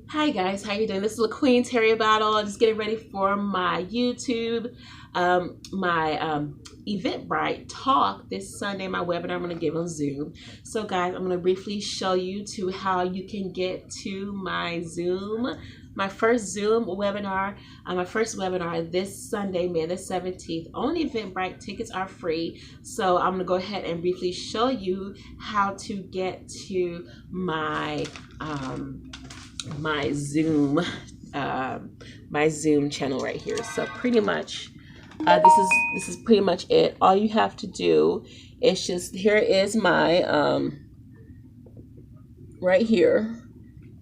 Hi guys, how you doing? This is LaQueen Terry Battle. I'm just getting ready for my YouTube, my Eventbrite talk this Sunday. My webinar I'm going to give on Zoom. So guys, I'm going to briefly show you to how you can get to my Zoom, my first Zoom webinar, my first webinar this Sunday, May the 17th. On Eventbrite, tickets are free. So I'm going to go ahead and briefly show you how to get to my Zoom my Zoom channel right here. So pretty much this is pretty much it. All you have to do is just here is my right here.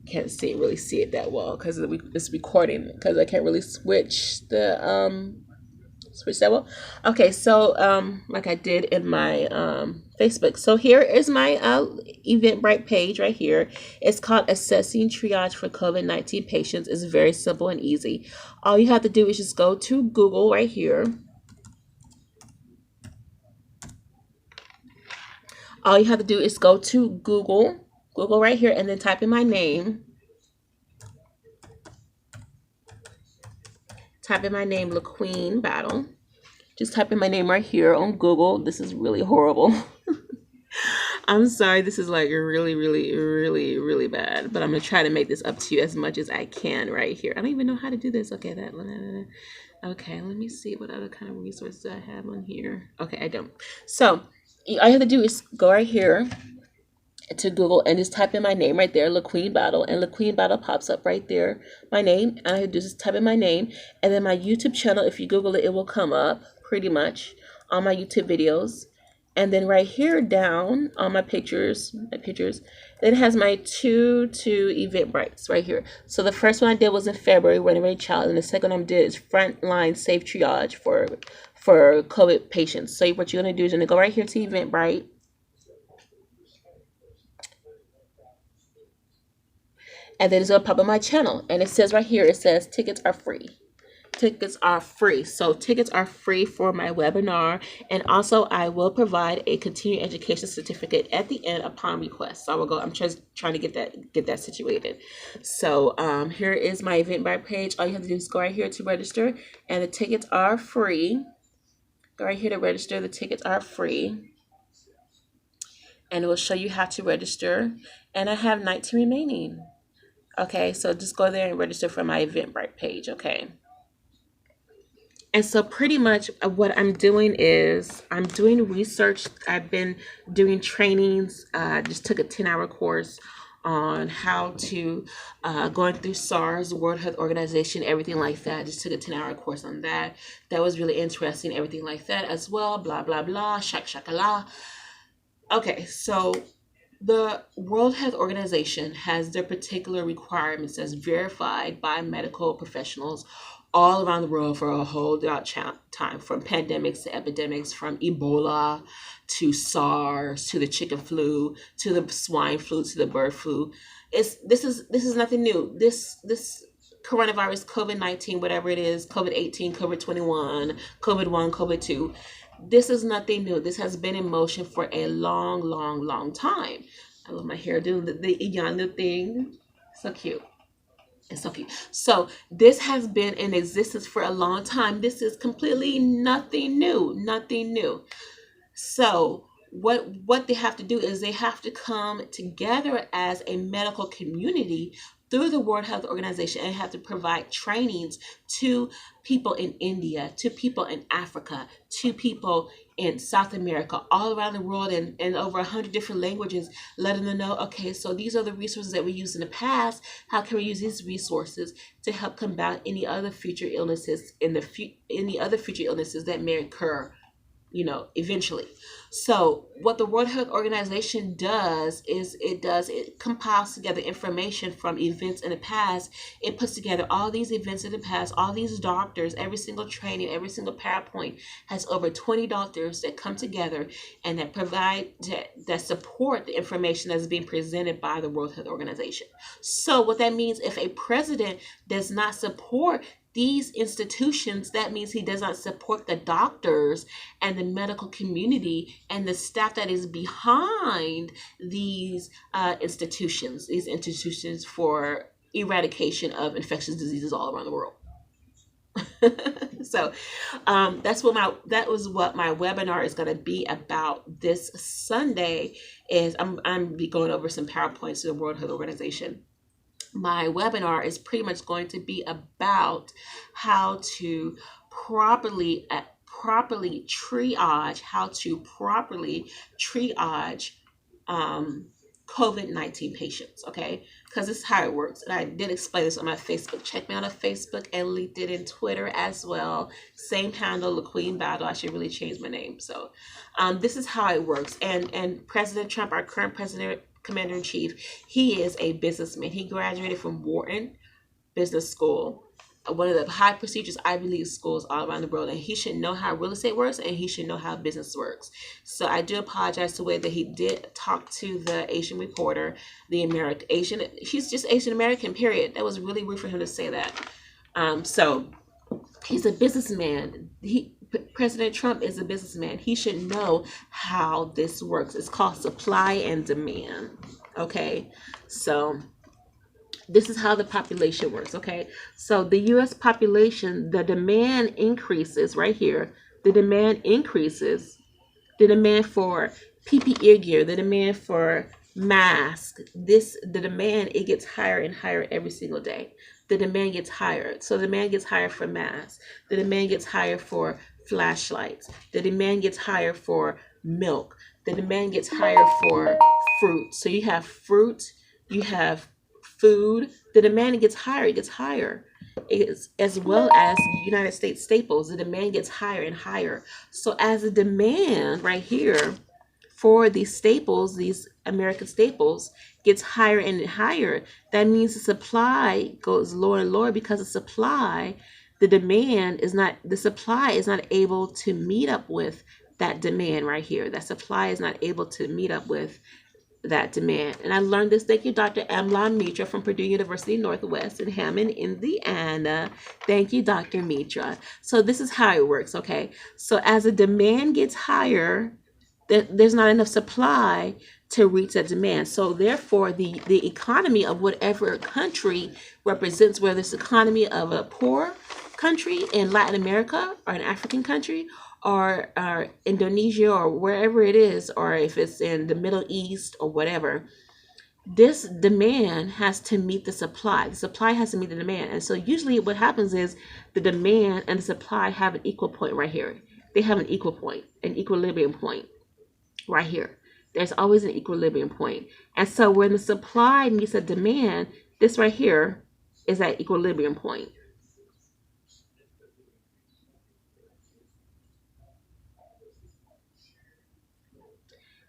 Can't really see it that well because it's recording because I can't really switch that well. Okay, so like I did in my Facebook. So here is my Eventbrite page right here. It's called Assessing Triage for COVID-19 Patients. It's very simple and easy. All you have to do is just go to Google right here. All you have to do is go to Google right here, and then type in my name. Type in my name, LaQueen Battle. Just type in my name right here on Google. This is really horrible. I'm sorry, this is like really, really, really, really bad. But I'm gonna try to make this up to you as much as I can right here. I don't even know how to do this. Okay, okay, let me see what other kind of resources I have on here. Okay, I don't. So all you have to do is go right here to Google and just type in my name right there, LaQueen Battle, and LaQueen Battle pops up right there, my name, and I just type in my name, and then my YouTube channel, if you Google it, it will come up pretty much on my YouTube videos. And then right here down on my pictures, it has my two Eventbrites right here. So the first one I did was in February, Runaway Child, and the second one I did is Frontline Safe Triage for COVID patients. So what you're gonna do is you're gonna go right here to Eventbrite. And then it's gonna pop up my channel, and it says right here, it says tickets are free. Tickets are free. So tickets are free for my webinar, and also I will provide a continuing education certificate at the end upon request. So I will go. I'm just trying to get that situated. So here is my Eventbrite page. All you have to do is go right here to register, and the tickets are free. Go right here to register. The tickets are free, and it will show you how to register. And I have 19 remaining. Okay, so just go there and register for my Eventbrite page, okay? And so pretty much what I'm doing is I'm doing research. I've been doing trainings. Just took a 10-hour course on how to going through SARS, World Health Organization, everything like that. Just took a 10-hour course on that. That was really interesting, everything like that as well. Blah, blah, blah, shakala. Okay, so the World Health Organization has their particular requirements as verified by medical professionals all around the world for a whole time, from pandemics to epidemics, from Ebola to SARS to the chicken flu to the swine flu to the bird flu. This is nothing new. This coronavirus, COVID-19, whatever it is, COVID-18, COVID-21, COVID-1, COVID-2. This is nothing new. This has been in motion for a long, long, long time. I love my hair doing the Iyanla thing. So cute. It's so cute. So this has been in existence for a long time. This is completely nothing new. Nothing new. So what they have to do is they have to come together as a medical community through the World Health Organization and have to provide trainings to people in India, to people in Africa, to people in South America, all around the world, and over 100 different languages, letting them know, okay, so these are the resources that we used in the past. How can we use these resources to help combat any other future illnesses any other future illnesses that may occur, eventually. So what the World Health Organization does is it compiles together information from events in the past. It puts together all these events in the past, all these doctors, every single training, every single PowerPoint has over 20 doctors that come together and that support the information that's being presented by the World Health Organization. So what that means, if a president does not support these institutions, that means he does not support the doctors and the medical community and the staff that is behind these institutions for eradication of infectious diseases all around the world. So that was what my webinar is going to be about this Sunday. Is I'm be going over some PowerPoints to the World Health Organization. My webinar is pretty much going to be about how to properly triage COVID-19 patients, okay? Because this is how it works. And I did explain this on my Facebook. Check me out on Facebook and LinkedIn and Twitter as well. Same handle, LaQueen Battle. I should really change my name. So this is how it works. And President Trump, our current president, commander-in-chief, he is a businessman. He graduated from Wharton Business School, one of the high prestigious Ivy League schools all around the world, and he should know how real estate works and he should know how business works. So I do apologize the way that he did talk to the Asian reporter, she's just Asian American, period. That was really weird for him to say that. So he's a businessman. President Trump is a businessman. He should know how this works. It's called supply and demand. Okay, so this is how the population works, okay? So the U.S. population, the demand increases right here. The demand increases. The demand for PPE gear, the demand for masks, the demand, it gets higher and higher every single day. The demand gets higher. So the demand gets higher for masks. The demand gets higher for flashlights. The demand gets higher for milk. The demand gets higher for fruit. So you have fruit, you have food. The demand gets higher. It gets higher. It's, as well as United States staples, the demand gets higher and higher. So as the demand right here for these staples, these American staples, gets higher and higher, that means the supply goes lower and lower, because the supply is not able to meet up with that demand right here. That supply is not able to meet up with that demand. And I learned this, thank you, Dr. Amlan Mitra from Purdue University Northwest in Hammond, Indiana. Thank you, Dr. Mitra. So this is how it works, okay? So as the demand gets higher, there's not enough supply to reach that demand. So therefore, the economy of whatever country represents, whether it's the economy of a poor country in Latin America or an African country, or Indonesia, or wherever it is, or if it's in the Middle East or whatever, this demand has to meet the supply. The supply has to meet the demand. And so usually what happens is the demand and the supply have an equal point right here. They have an equal point, an equilibrium point right here. There's always an equilibrium point. And so when the supply meets the demand, this right here is that equilibrium point.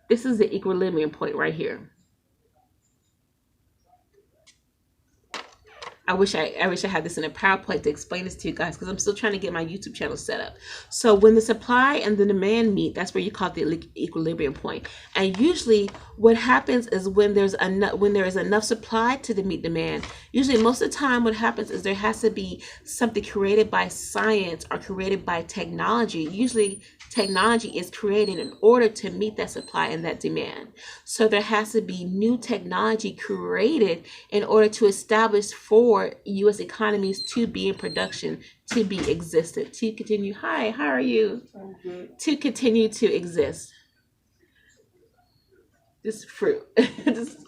This is the equilibrium point right here. I wish I had this in a PowerPoint to explain this to you guys, because I'm still trying to get my YouTube channel set up. So when the supply and the demand meet, that's where you call it the equilibrium point. And usually what happens is when there is enough supply to meet demand, usually most of the time what happens is there has to be something created by science or created by technology. Usually technology is created in order to meet that supply and that demand. So there has to be new technology created in order to establish for U.S. economies to be in production, to be existent, to continue. Hi, how are you? To continue to exist. This fruit. This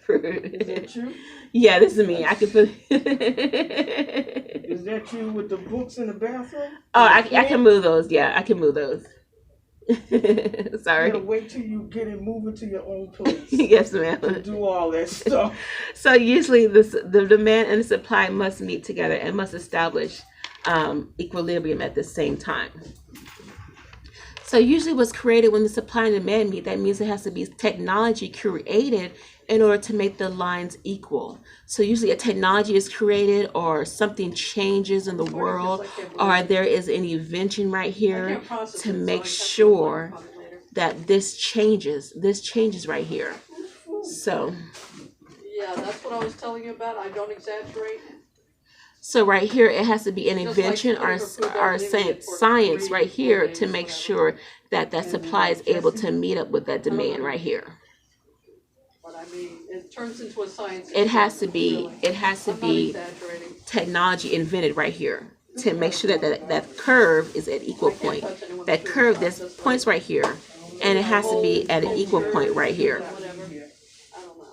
fruit. Is that you? Yeah, this is me. I can put. Is that you with the books in the bathroom? Oh, I can move those. Yeah, I can move those. Sorry. You gotta wait till you get it moving to your own place. Yes, ma'am. To do all that stuff. So usually the demand and the supply must meet together and must establish equilibrium at the same time. So usually what's created when the supply and demand meet, that means there has to be technology created in order to make the lines equal. So usually a technology is created, or something changes in the world, or there is an invention right here to make sure that this changes right here. So yeah, that's what I was telling you about. I don't exaggerate. So right here, it has to be an invention or science right here to make sure that that supply is able to meet up with that demand right here. But I mean, it turns into a science. It has to be. Really. It has to I'm not be exaggerating. technology invented right here to make sure that curve is at equal point. That curve, there's points right here, and it has to be at an equal point right here. Whatever. I don't know.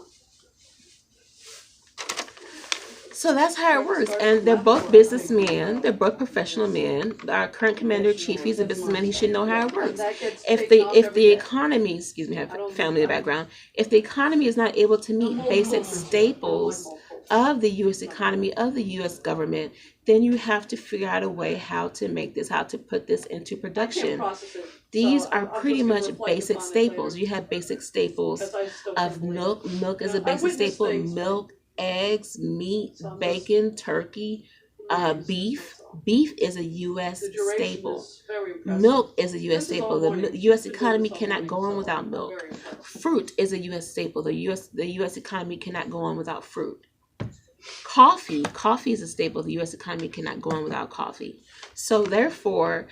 So that's how it works. And they're both businessmen. They're both professional men. Our current commander-in-chief, he's a businessman. He should know how it works. If the economy, excuse me, I have family in the background. If the economy is not able to meet basic staples of the U.S. economy, of the U.S. government, then you have to figure out a way how to make this, how to put this into production. These are pretty much basic staples. You have basic staples of milk. Milk is a basic staple. Milk, eggs, meat, bacon, turkey, beef. Beef is a U.S. staple. Milk is a U.S. staple. The U.S. economy cannot go on without milk. Fruit is a U.S. staple. The U.S. economy cannot go on without fruit. Coffee is a staple. The U.S. economy cannot go on without coffee. So therefore,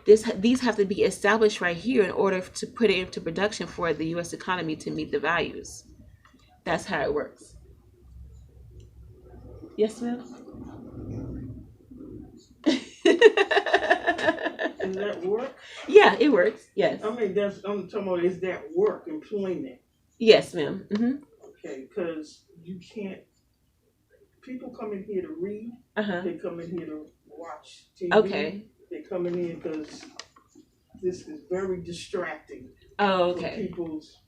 these have to be established right here in order to put it into production for the U.S. economy to meet the values. That's how it works. Yes, ma'am. Does that work? Yeah, it works. Yes. I mean, I'm talking about, is that work, employment? Yes, ma'am. Mm-hmm. Okay, because you can't. People come in here to read. Uh-huh. They come in here to watch TV. Okay. They come in here because this is very distracting. Oh, For okay. people's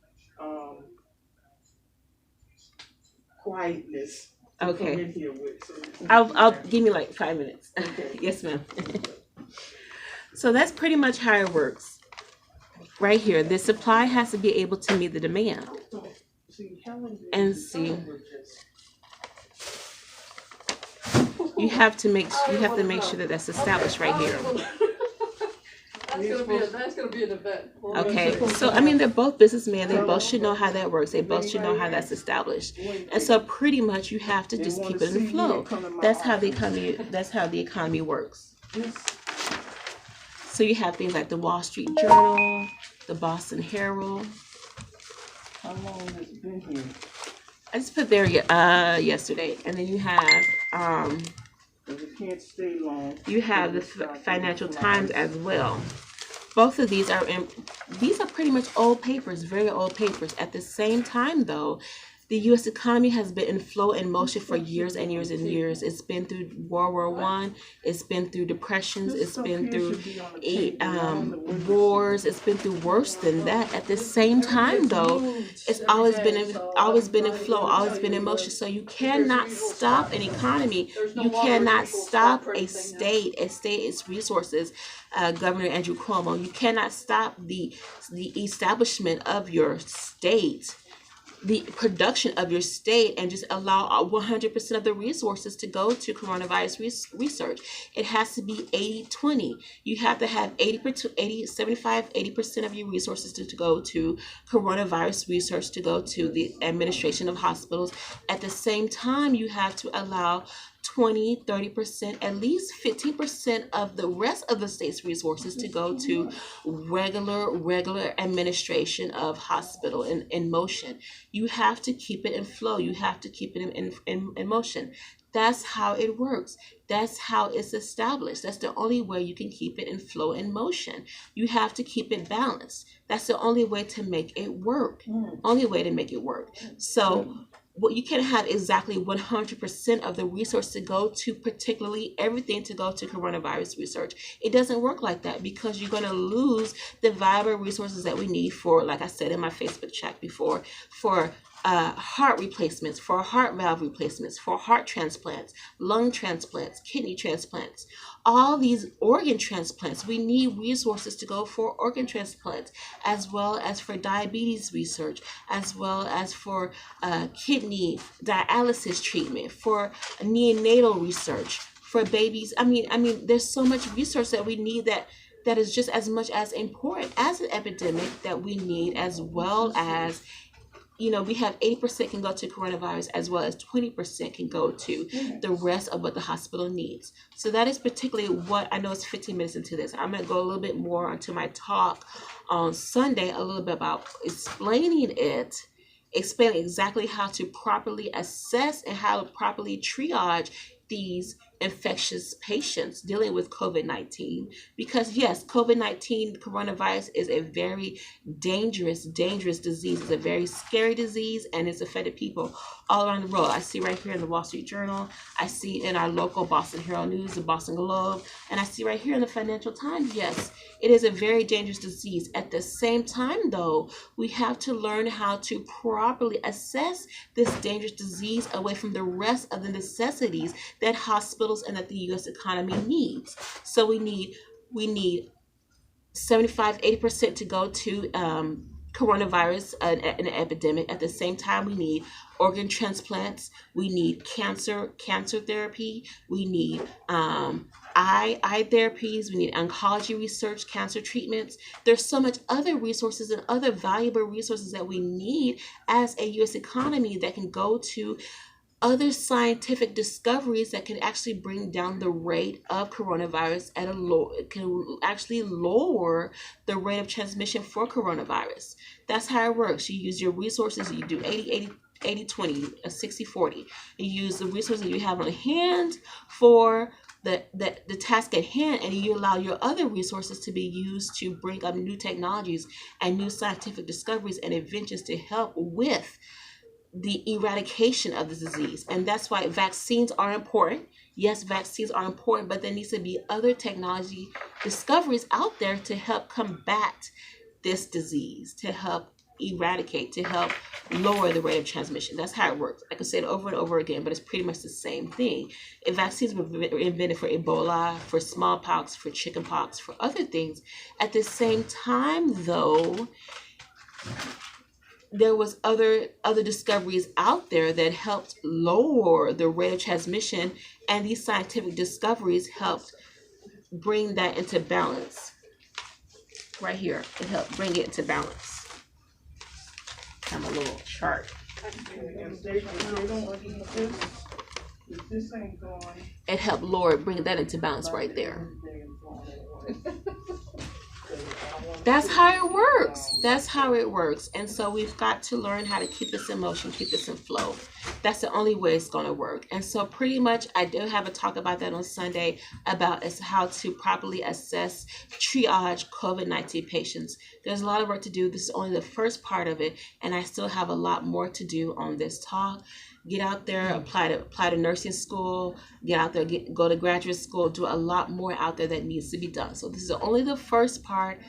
quietness. Okay. Come in here with. So I'll give me like 5 minutes. Okay. Yes, ma'am. So that's pretty much how it works. Right here, the supply has to be able to meet the demand. And see. You have to make sure that that's established right here. That's gonna be an event. Okay, so I mean they're both businessmen. They both should know how that works. They both should know how that's established. And so pretty much you have to just keep it in flow. That's how the economy works. So you have things like the Wall Street Journal, the Boston Herald. How long has it been here? I just put there yesterday, and then you have It can't stay long. you have the Financial Times as well. Both of these are pretty much old papers, very old papers. At the same time, though, the U.S. economy has been in flow and motion for years and years and years. It's been through World War I. It's been through depressions. It's been through wars. It's been through worse than that. At the same time, though, it's always been in flow, always been in motion. So you cannot stop an economy. You cannot stop a state, its resources. Governor Andrew Cuomo, you cannot stop the establishment of your state, the production of your state, and just allow 100% of the resources to go to coronavirus research. It has to be 80-20. You have to have 80% of your resources to go to coronavirus research, to go to the administration of hospitals. At the same time, you have to allow 20, 30%, at least 15% of the rest of the state's resources to go to regular administration of hospital in motion. You have to keep it in flow. You have to keep it in motion. That's how it works. That's how it's established. That's the only way you can keep it in flow and motion. You have to keep it balanced. That's the only way to make it work. Only way to make it work. So you can't have exactly 100% of the resource to go to, particularly everything to go to coronavirus research. It doesn't work like that, because you're going to lose the viable resources that we need for, like I said in my Facebook chat before, for heart replacements, for heart valve replacements, for heart transplants, lung transplants, kidney transplants, all these organ transplants. We need resources to go for organ transplants, as well as for diabetes research, as well as for kidney dialysis treatment, for neonatal research, for babies. I mean, there's so much research that we need that is just as much as important as an epidemic that we need, as well as, we have 80% can go to coronavirus, as well as 20% can go to the rest of what the hospital needs. So that is particularly what, I know it's 15 minutes into this. I'm going to go a little bit more onto my talk on Sunday, a little bit about explaining it explaining exactly how to properly assess and how to properly triage these infectious patients dealing with COVID-19. Because yes, COVID-19 coronavirus is a very dangerous disease. It's a very scary disease, and it's affected people all around the world. I see right here in the Wall Street Journal, I see in our local Boston Herald News, the Boston Globe, and I see right here in the Financial Times. Yes, it is a very dangerous disease. At the same time, though, we have to learn how to properly assess this dangerous disease away from the rest of the necessities that hospitals and that the U.S. economy needs. So we need 75-80% to go to coronavirus, an epidemic. At the same time, we need organ transplants, we need cancer therapy, we need eye therapies, we need oncology research, cancer treatments. There's so much other resources and other valuable resources that we need as a U.S. economy that can go to other scientific discoveries that can actually bring down the rate of coronavirus at a low, it can actually lower the rate of transmission for coronavirus. That's how it works. You use your resources, you do 80-20, 60-40. You use the resources you have on hand for the task at hand, and you allow your other resources to be used to bring up new technologies and new scientific discoveries and inventions to help with the eradication of the disease. And that's why vaccines are important. Yes, vaccines are important, but there needs to be other technology discoveries out there to help combat this disease, to help eradicate, to help lower the rate of transmission. That's how it works. I can say it over and over again, but it's pretty much the same thing. If vaccines were invented for Ebola, for smallpox, for chickenpox, for other things, at the same time, though, there was other discoveries out there that helped lower the rate of transmission, and these scientific discoveries helped bring that into balance. Right here, it helped bring it into balance. Have a little chart. If they don't eat this, if this ain't going. It helped lower, bring that into balance right there. That's how it works. That's how it works. And so we've got to learn how to keep this in motion, keep this in flow. That's the only way it's going to work. And so pretty much I do have a talk about that on Sunday about how to properly assess, triage COVID-19 patients. There's a lot of work to do. This is only the first part of it, and I still have a lot more to do on this talk. Get out there, apply to nursing school, get out there, go to graduate school, do a lot more out there that needs to be done. So this is only the first part.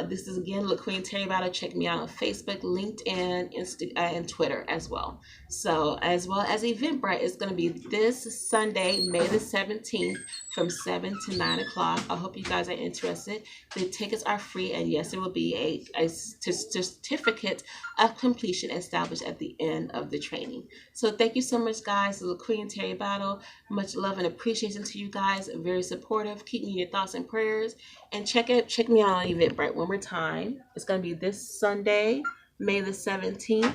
This is again LaQueen Terry Battle. Check me out on Facebook, LinkedIn, and Twitter as well. So as well as Eventbrite, it's going to be this Sunday, May the 17th from 7 to 9 o'clock. I hope you guys are interested. The tickets are free, and yes, there will be a certificate of completion established at the end of the training. So thank you so much, guys. LaQueen Terry Battle. Much love and appreciation to you guys. Very supportive. Keep me in your thoughts and prayers. And check me out on Eventbrite one more time. It's going to be this Sunday, May the 17th.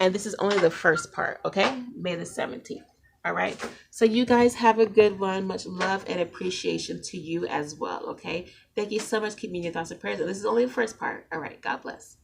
And this is only the first part, okay? May the 17th. All right? So you guys have a good one. Much love and appreciation to you as well, okay? Thank you so much. Keep me in your thoughts and prayers. And this is only the first part. All right. God bless.